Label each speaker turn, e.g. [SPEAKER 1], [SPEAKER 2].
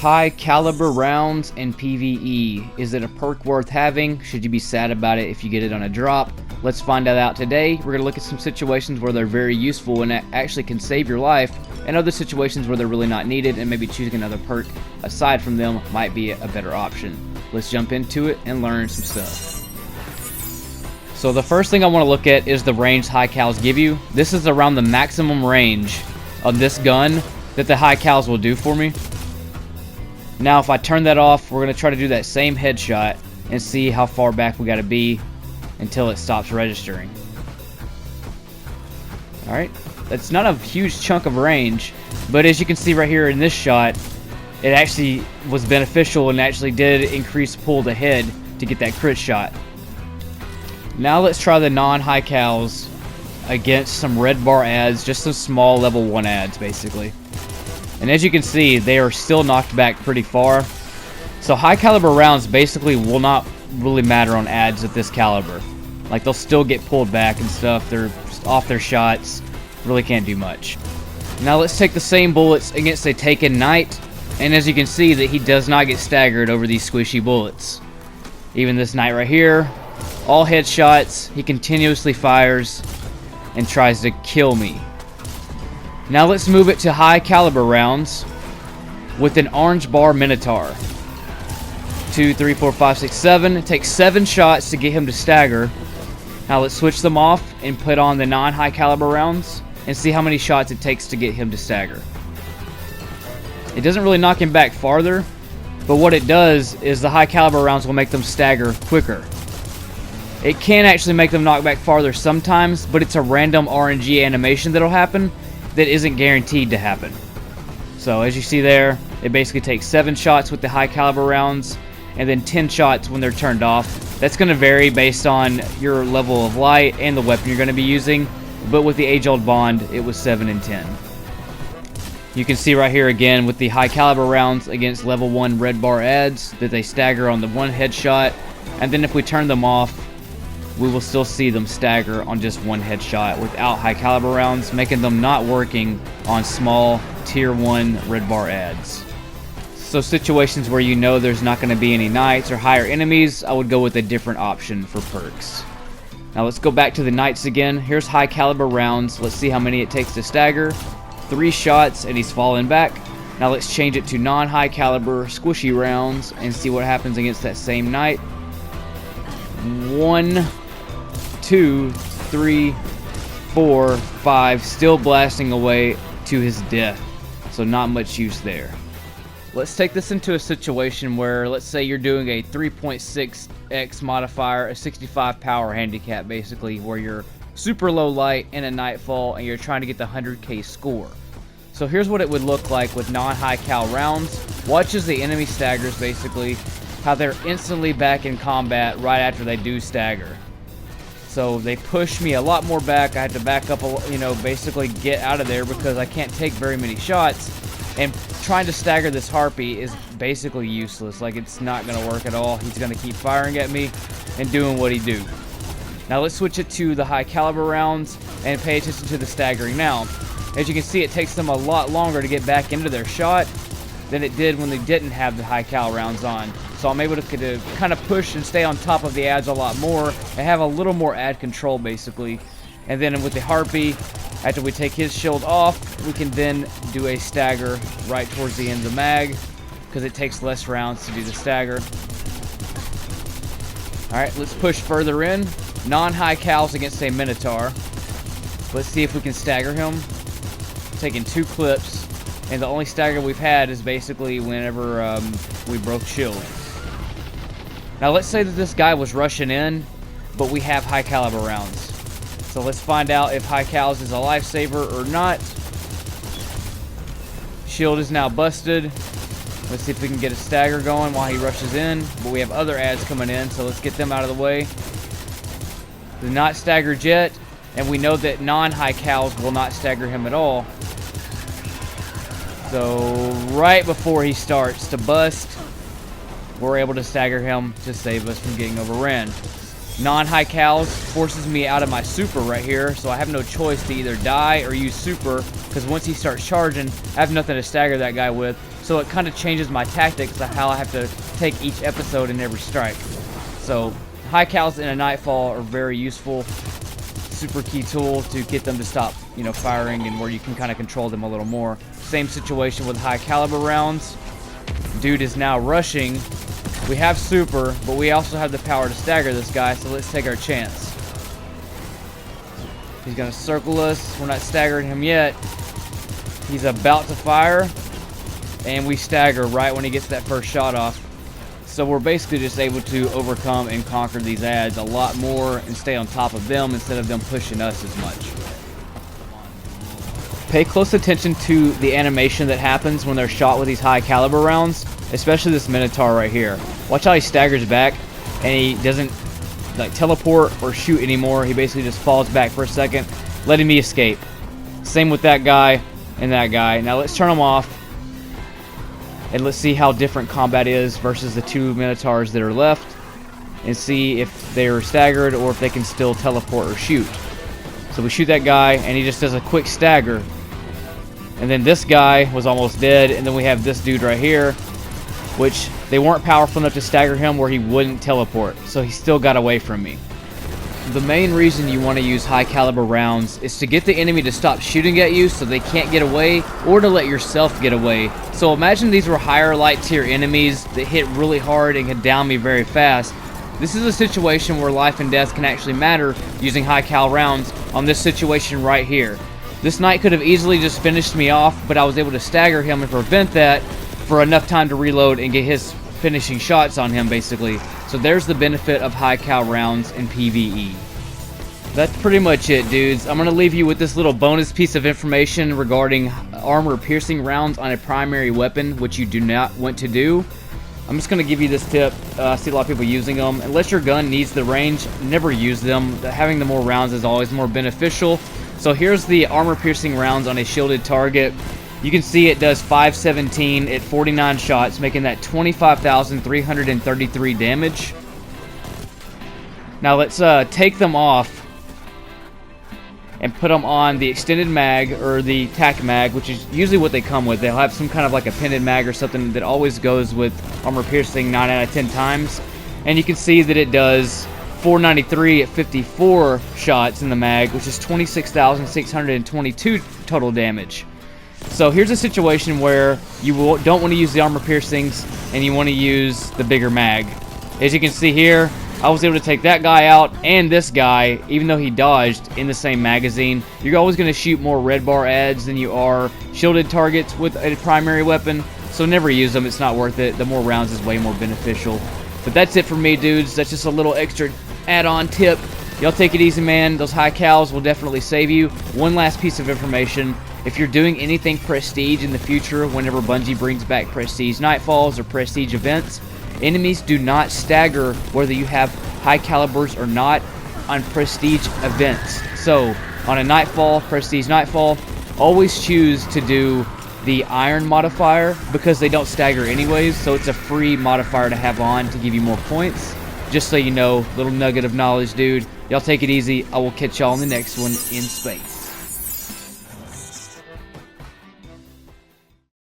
[SPEAKER 1] High caliber rounds and PVE. Is it a perk worth having? Should you be sad about it if you get it on a drop? Let's find that out today. We're going to look at some situations where they're very useful and actually can save your life, and other situations where they're really not needed, and maybe choosing another perk aside from them might be a better option. Let's jump into it and learn some stuff. So the first thing I want to look at is the range high cals give you. This is around the maximum range of this gun that the high cals will do for me. Now if I turn that off, we're going to try to do that same headshot and see how far back we got to be until it stops registering. Alright, that's not a huge chunk of range, but as you can see right here in this shot, it actually was beneficial and actually did increase pull to head to get that crit shot. Now let's try the non-high cals against some red bar ads, just some small level 1 ads basically. And as you can see, they are still knocked back pretty far. So high caliber rounds basically will not really matter on ads at this caliber. Like, they'll still get pulled back and stuff. They're just off their shots. Really can't do much. Now let's take the same bullets against a taken knight. And as you can see, that he does not get staggered over these squishy bullets. Even this knight right here, all headshots, he continuously fires and tries to kill me. Now let's move it to high caliber rounds with an orange bar Minotaur. 2, 3, 4, 5, 6, 7. It takes 7 shots to get him to stagger. Now let's switch them off and put on the non-high caliber rounds and see how many shots it takes to get him to stagger. It doesn't really knock him back farther, but what it does is the high caliber rounds will make them stagger quicker. It can actually make them knock back farther sometimes, but it's a random RNG animation that'll happen that isn't guaranteed to happen. So as you see there, it basically takes 7 shots with the high caliber rounds and then 10 shots when they're turned off. That's going to vary based on your level of light and the weapon you're going to be using, but with the age-old bond, it was 7 and 10. You can see right here again with the high caliber rounds against level 1 red bar ads that they stagger on the one headshot, and then if we turn them off, we will still see them stagger on just one headshot without high caliber rounds, making them not working on small tier 1 red bar ads. So situations where you know there's not going to be any knights or higher enemies, I would go with a different option for perks. Now let's go back to the knights again. Here's high caliber rounds. Let's see how many it takes to stagger. 3 shots and he's falling back. Now let's change it to non-high caliber squishy rounds and see what happens against that same knight. 1, 2, 3, 4, 5, still blasting away to his death. So not much use there. Let's take this into a situation where, let's say you're doing a 3.6x modifier, a 65 power handicap basically, where you're super low light in a nightfall and you're trying to get the 100k score. So here's what it would look like with non-high cal rounds. Watch as the enemy staggers basically, how they're instantly back in combat right after they do stagger. So they push me a lot more back. I had to back up, basically get out of there because I can't take very many shots. And trying to stagger this harpy is basically useless. Like, it's not going to work at all. He's going to keep firing at me and doing what he do. Now let's switch it to the high caliber rounds and pay attention to the staggering. Now, as you can see, it takes them a lot longer to get back into their shot than it did when they didn't have the high cal rounds on. So I'm able to kind of push and stay on top of the ads a lot more and have a little more ad control basically. And then with the harpy, after we take his shield off, we can then do a stagger right towards the end of the mag because it takes less rounds to do the stagger. Alright, let's push further in. Non-high cals against a Minotaur. Let's see if we can stagger him. Taking 2 clips, and the only stagger we've had is basically whenever we broke shield. Now let's say that this guy was rushing in, but we have high caliber rounds. So let's find out if high cals is a lifesaver or not. Shield is now busted. Let's see if we can get a stagger going while he rushes in. But we have other ads coming in, so let's get them out of the way. The not staggered yet, and we know that non-high cals will not stagger him at all. So right before he starts to bust, we're able to stagger him to save us from getting overran. non-high cals forces me out of my super right here, so I have no choice to either die or use super, because once he starts charging, I have nothing to stagger that guy with. So it kind of changes my tactics of how I have to take each episode in every strike. So high cals in a nightfall are very useful. Super key tool to get them to stop, you know, firing, and where you can kind of control them a little more. Same situation with high caliber rounds. Dude is now rushing. We have super, but we also have the power to stagger this guy, so let's take our chance. He's gonna circle us. We're not staggering him yet. He's about to fire, and we stagger right when he gets that first shot off. So we're basically just able to overcome and conquer these ads a lot more and stay on top of them instead of them pushing us as much. Pay close attention to the animation that happens when they're shot with these high caliber rounds, especially this Minotaur right here. Watch how he staggers back, and he doesn't like teleport or shoot anymore. He basically just falls back for a second, letting me escape. Same with that guy and that guy. Now let's turn them off, and let's see how different combat is versus the two Minotaurs that are left, and see if they're staggered or if they can still teleport or shoot. So we shoot that guy, and he just does a quick stagger. And then this guy was almost dead, and then we have this dude right here, which they weren't powerful enough to stagger him where he wouldn't teleport, so he still got away from me. The main reason you want to use high caliber rounds is to get the enemy to stop shooting at you so they can't get away, or to let yourself get away. So imagine these were higher light tier enemies that hit really hard and can down me very fast. This is a situation where life and death can actually matter using high cal rounds on this situation right here. This knight could have easily just finished me off, but I was able to stagger him and prevent that for enough time to reload and get his finishing shots on him, basically. So there's the benefit of high cal rounds in PVE. That's pretty much it, dudes. I'm going to leave you with this little bonus piece of information regarding armor piercing rounds on a primary weapon, which you do not want to do. I'm just going to give you this tip. I see a lot of people using them. Unless your gun needs the range, never use them. Having the more rounds is always more beneficial. So here's the armor piercing rounds on a shielded target. You can see it does 517 at 49 shots, making that 25,333 damage. Now let's take them off and put them on the extended mag or the tac mag, which is usually what they come with. They'll have some kind of like a pinned mag or something that always goes with armor piercing 9 out of 10 times. And you can see that it does 493 at 54 shots in the mag, which is 26,622 total damage. So here's a situation where you don't want to use the armor piercings and you want to use the bigger mag. As you can see here, I was able to take that guy out and this guy, even though he dodged, in the same magazine. You're always going to shoot more red bar ads than you are shielded targets with a primary weapon, so never use them. It's not worth it. The more rounds is way more beneficial. But that's it for me, dudes. That's just a little extra add-on tip. Y'all take it easy, man. Those high cals will definitely save you. One last piece of information. If you're doing anything prestige in the future, whenever Bungie brings back prestige nightfalls or prestige events, enemies do not stagger whether you have high calibers or not on prestige events. So on a nightfall, prestige nightfall, always choose to do the iron modifier because they don't stagger anyways, so it's a free modifier to have on to give you more points. Just so you know, little nugget of knowledge, dude. Y'all take it easy. I will catch y'all in the next one in space.